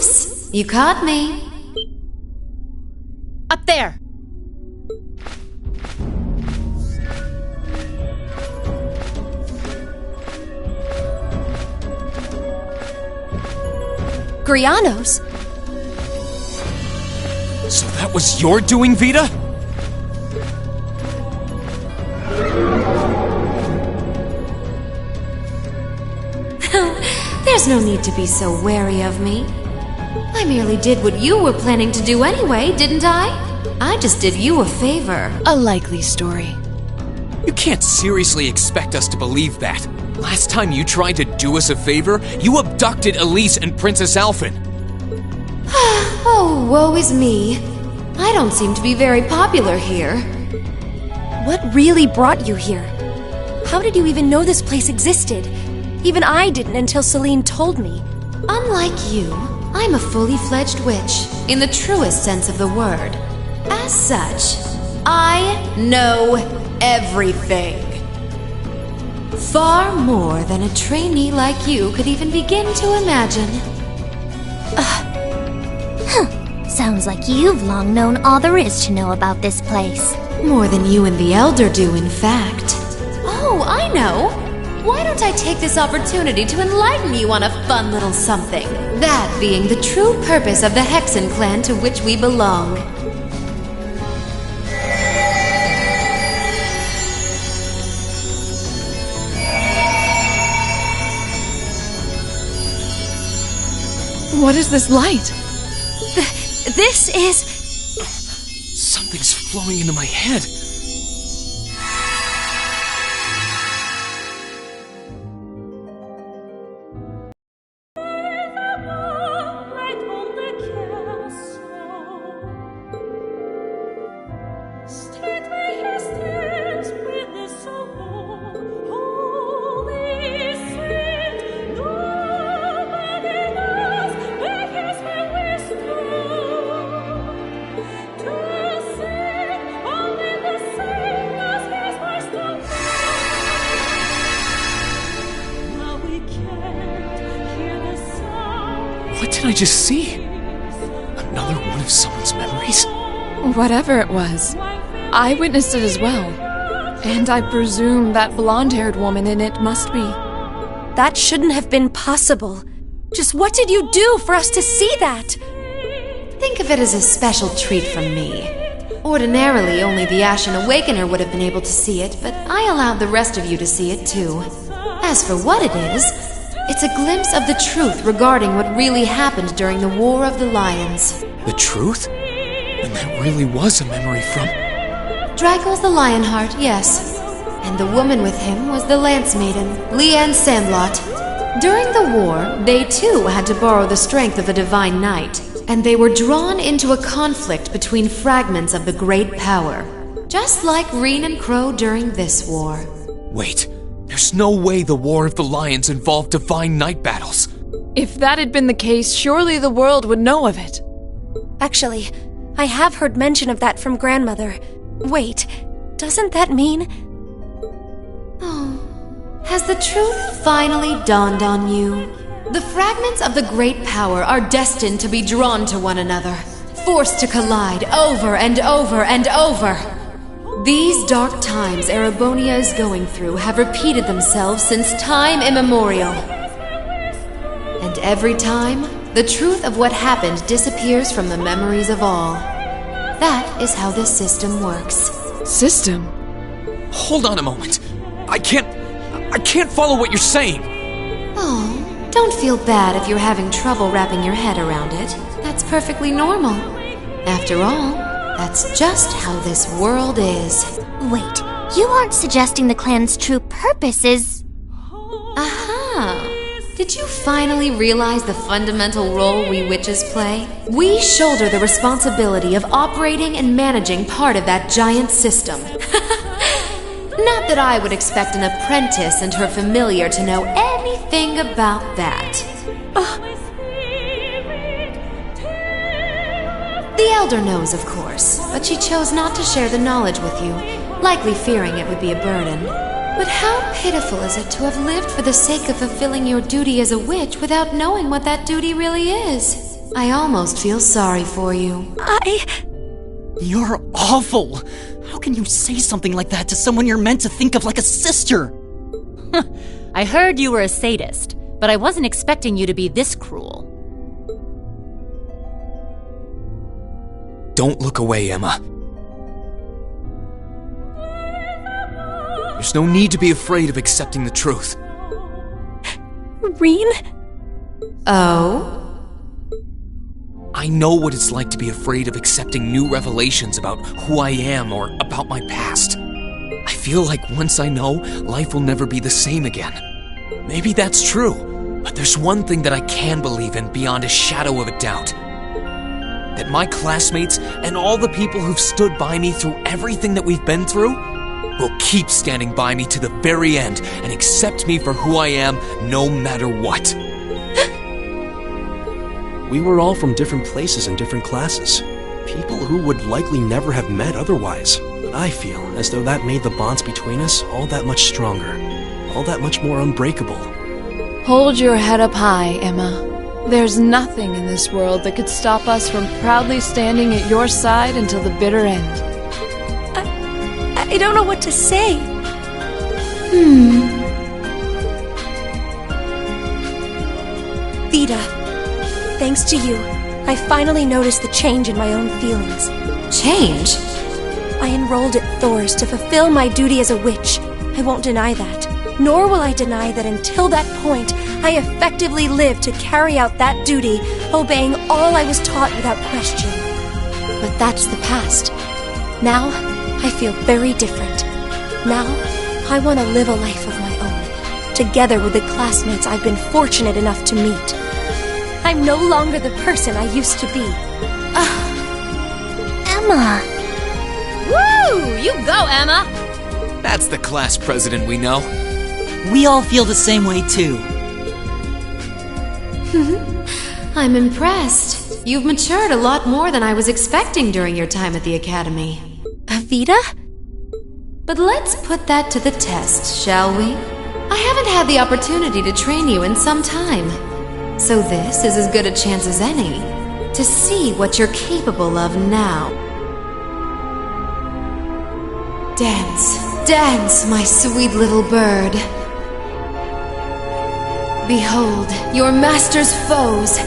Oops, you caught me. Up there! Grianos? So that was your doing, Vita? There's no need to be so wary of me. I merely did what you were planning to do anyway, didn't I? I just did you a favor. A likely story. You can't seriously expect us to believe that. Last time you tried to do us a favor, you abducted Elise and Princess Alphen. Oh, woe is me. I don't seem to be very popular here. What really brought you here? How did you even know this place existed? Even I didn't until Celine told me. Unlike you, I'm a fully fledged witch, in the truest sense of the word. As such, I know everything. Far more than a trainee like you could even begin to imagine. Sounds like you've long known all there is to know about this place. More than you and the Elder do, in fact. Oh, I know! Why don't I take this opportunity to enlighten you on a fun little something? That being the true purpose of the Hexen clan to which we belong. What is this light? This is... Something's flowing into my head. What did I just see? Another one of someone's memories? Whatever it was, I witnessed it as well. And I presume that blonde-haired woman in it must be. That shouldn't have been possible. Just what did you do for us to see that? Think of it as a special treat from me. Ordinarily, only the Ashen Awakener would have been able to see it, but I allowed the rest of you to see it too. As for what it is, it's a glimpse of the truth regarding what really happened during the War of the Lions. The truth? And that really was a memory from... Drakel's the Lionheart, yes. And the woman with him was the Lance Maiden, Leanne Sandlot. During the war, they too had to borrow the strength of the Divine Knight, and they were drawn into a conflict between fragments of the Great Power. Just like Reen and Crow during this war. Wait, there's no way the War of the Lions involved Divine Knight battles. If that had been the case, surely the world would know of it. Actually, I have heard mention of that from Grandmother. Wait, doesn't that mean... Oh, has the truth finally dawned on you? The fragments of the Great Power are destined to be drawn to one another, forced to collide over and over and over. These dark times Erebonia is going through have repeated themselves since time immemorial. And every time, the truth of what happened disappears from the memories of all. That is how this system works. System? Hold on a moment. I can't follow what you're saying. Oh, don't feel bad if you're having trouble wrapping your head around it. That's perfectly normal. After all, that's just how this world is. Wait, you aren't suggesting the clan's true purpose is... Aha! Did you finally realize the fundamental role we witches play? We shoulder the responsibility of operating and managing part of that giant system. Not that I would expect an apprentice and her familiar to know anything about that. The Elder knows, of course, but she chose not to share the knowledge with you, likely fearing it would be a burden. But how pitiful is it to have lived for the sake of fulfilling your duty as a witch without knowing what that duty really is? I almost feel sorry for you. You're awful! How can you say something like that to someone you're meant to think of like a sister? I heard you were a sadist, but I wasn't expecting you to be this cruel. Don't look away, Emma. There's no need to be afraid of accepting the truth. Rean? Oh? I know what it's like to be afraid of accepting new revelations about who I am or about my past. I feel like once I know, life will never be the same again. Maybe that's true, but there's one thing that I can believe in beyond a shadow of a doubt. That my classmates and all the people who've stood by me through everything that we've been through will keep standing by me to the very end and accept me for who I am no matter what. We were all from different places and different classes. People who would likely never have met otherwise. But I feel as though that made the bonds between us all that much stronger. All that much more unbreakable. Hold your head up high, Emma. There's nothing in this world that could stop us from proudly standing at your side until the bitter end. I don't know what to say. Vita, thanks to you, I finally noticed the change in my own feelings. Change? I enrolled at Thor's to fulfill my duty as a witch. I won't deny that. Nor will I deny that until that point, I effectively lived to carry out that duty, obeying all I was taught without question. But that's the past. Now, I feel very different. Now, I want to live a life of my own, together with the classmates I've been fortunate enough to meet. I'm no longer the person I used to be. Emma! Woo! You go, Emma! That's the class president we know. We all feel the same way too. I'm impressed. You've matured a lot more than I was expecting during your time at the academy. Vita? But let's put that to the test, shall we? I haven't had the opportunity to train you in some time. So this is as good a chance as any to see what you're capable of now. Dance, dance, my sweet little bird. Behold, your master's foes.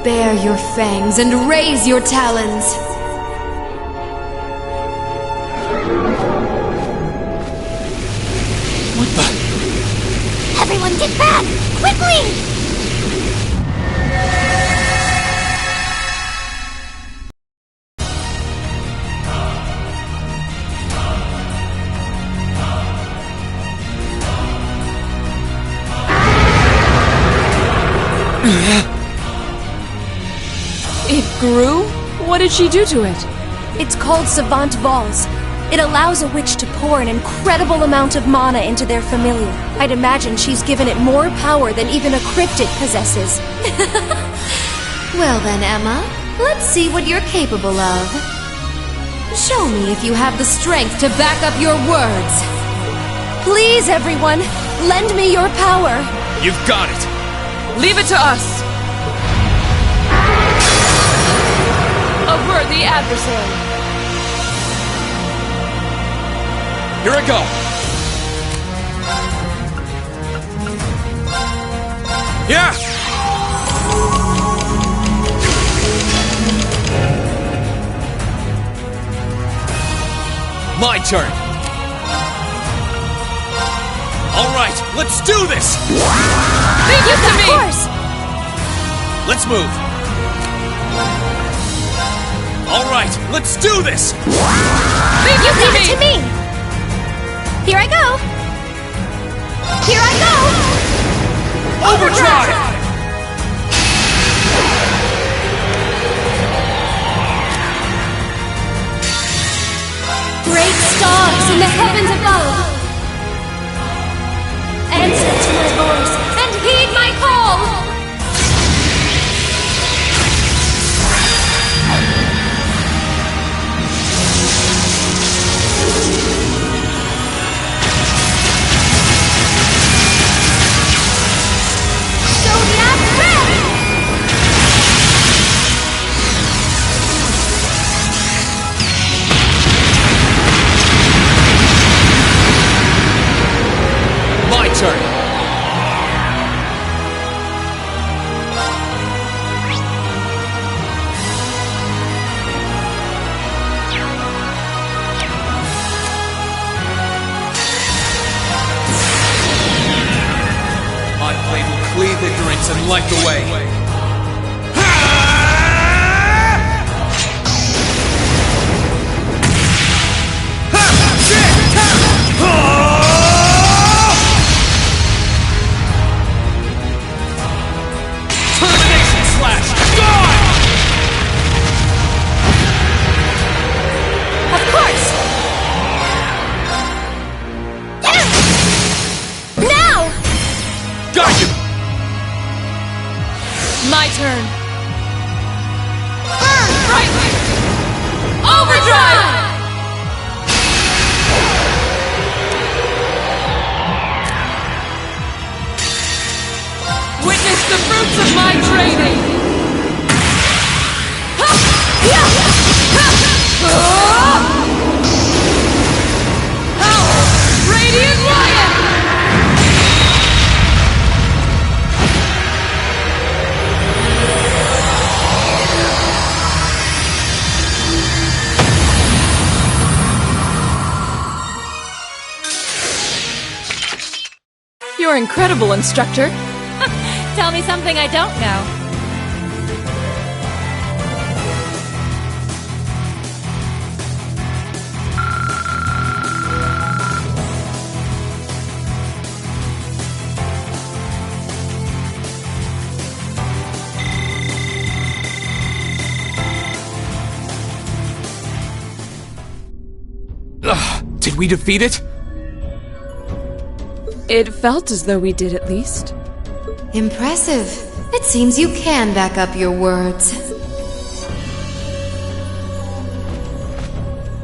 Bare your fangs and raise your talons. What the? Everyone get back! Quickly! It grew? What did she do to it? It's called Savant Vase. It allows a witch to pour an incredible amount of mana into their familiar. I'd imagine she's given it more power than even a cryptid possesses. Well then, Emma, let's see what you're capable of. Show me if you have the strength to back up your words. Please, everyone, lend me your power. You've got it. Leave it to us! Avert the adversary! Here I go. Yeah! My turn. All right, let's do this. Leave it to me! Of course! Let's move. All right, let's do this. Leave it to Leave it to me! me! Here I go! Here I go! Overdrive! Great stars in the heavens above! Answer to my voice and heed my call! Show doesn't like the way. Termination slash! Gone! Of course! Now! Got you! My turn. Burn brightly! Overdrive! Witness the fruits of my training! Radiant Lion! You're incredible, instructor. Tell me something I don't know. Did we defeat it? It felt as though we did, at least. Impressive. It seems you can back up your words.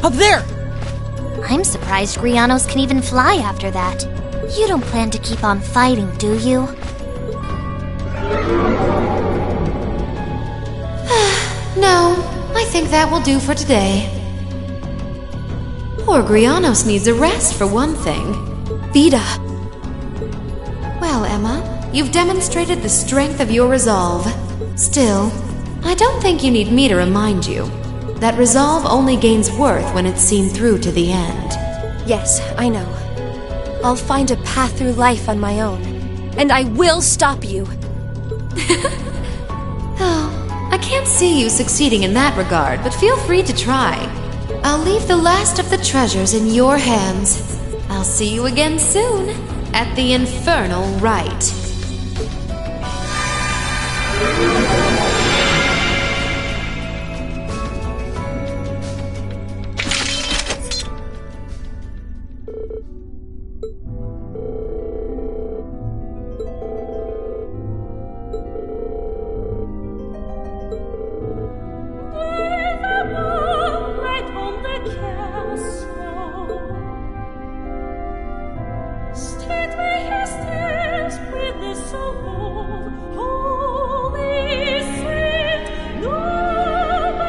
Up there! I'm surprised Grianos can even fly after that. You don't plan to keep on fighting, do you? No, I think that will do for today. Poor Grianos needs a rest, for one thing. Vida! Well, Emma, you've demonstrated the strength of your resolve. Still, I don't think you need me to remind you that resolve only gains worth when it's seen through to the end. Yes, I know. I'll find a path through life on my own. And I will stop you. Oh, I can't see you succeeding in that regard, but feel free to try. I'll leave the last of the treasures in your hands. I'll see you again soon at the Infernal Rite.